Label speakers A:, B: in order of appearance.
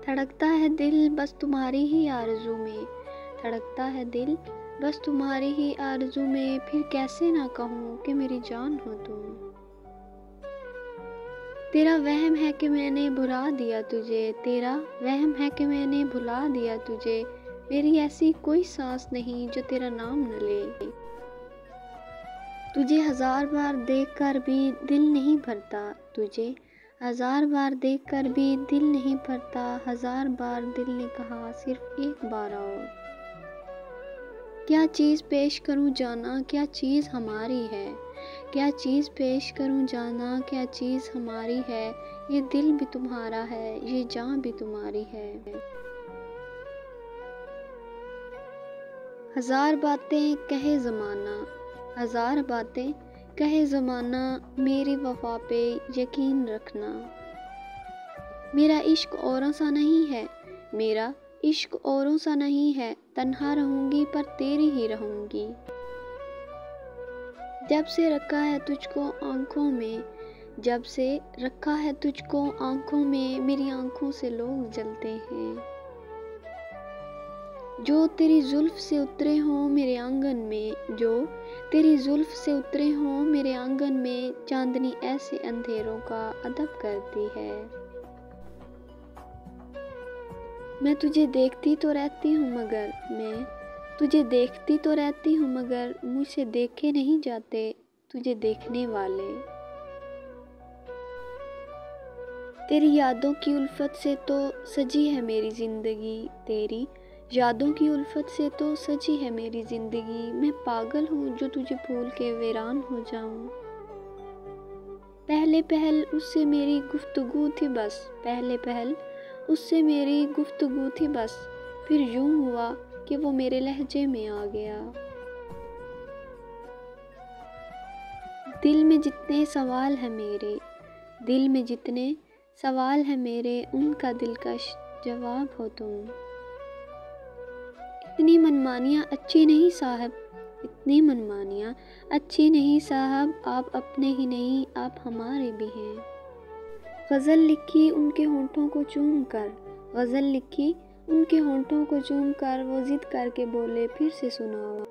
A: دھڑکتا ہے دل بس تمہاری ہی آرزو میں، دھڑکتا ہے دل بس تمہاری ہی آرزو میں، پھر کیسے نہ کہوں کہ میری جان ہو تم۔ تیرا وہم ہے کہ میں نے بھلا دیا تجھے، تیرا وہم ہے کہ میں نے بھلا دیا تجھے، میری ایسی کوئی سانس نہیں جو تیرا نام نہ لے۔ تجھے ہزار بار دیکھ کر بھی دل نہیں بھرتا، تجھے ہزار بار دیکھ کر بھی دل نہیں بھرتا، ہزار بار دل نے کہا صرف ایک بار آؤ۔ کیا چیز پیش کروں جانا کیا چیز ہماری ہے، کیا چیز پیش کروں جانا کیا چیز ہماری ہے، یہ دل بھی تمہارا ہے یہ جاں بھی تمہاری ہے۔ ہزار باتیں کہے زمانہ، ہزار باتیں کہے زمانہ، میری وفا پہ یقین رکھنا۔ میرا عشق اوروں سا نہیں ہے، میرا عشق اوروں سا نہیں ہے، تنہا رہوں گی پر تیری ہی رہوں گی۔ جب سے رکھا ہے تجھ کو آنکھوں میں، جب سے رکھا ہے تجھ کو آنکھوں میں، میری آنکھوں سے لوگ جلتے ہیں۔ جو تیری زلف سے اترے ہوں میرے آنگن میں، جو تیری زلف سے اترے ہوں میرے آنگن میں، چاندنی ایسے اندھیروں کا ادب کرتی ہے۔ میں تجھے دیکھتی تو رہتی ہوں مگر، میں تجھے دیکھتی تو رہتی ہوں مگر، مجھ سے دیکھے نہیں جاتے تجھے دیکھنے والے۔ تیری یادوں کی الفت سے تو سجی ہے میری زندگی، تیری یادوں کی الفت سے تو سجی ہے میری زندگی، میں پاگل ہوں جو تجھے بھول کے ویران ہو جاؤں۔ پہلے پہل اس سے میری گفتگو تھی بس، پہلے پہل اس سے میری گفتگو تھی بس، پھر یوں ہوا کہ وہ میرے لہجے میں آ گیا۔ دل میں جتنے سوال ہیں میرے، دل میں جتنے سوال ہیں میرے، ان کا دلکش جواب ہو تم۔ اتنی منمانیاں اچھی نہیں صاحب، اتنی منمانیاں اچھی نہیں صاحب، آپ اپنے ہی نہیں آپ ہمارے بھی ہیں۔ غزل لکھی ان کے ہونٹوں کو چوم کر، غزل لکھی ان کے ہونٹوں کو چوم کر، وہ ضد کر کے بولے پھر سے سناؤ۔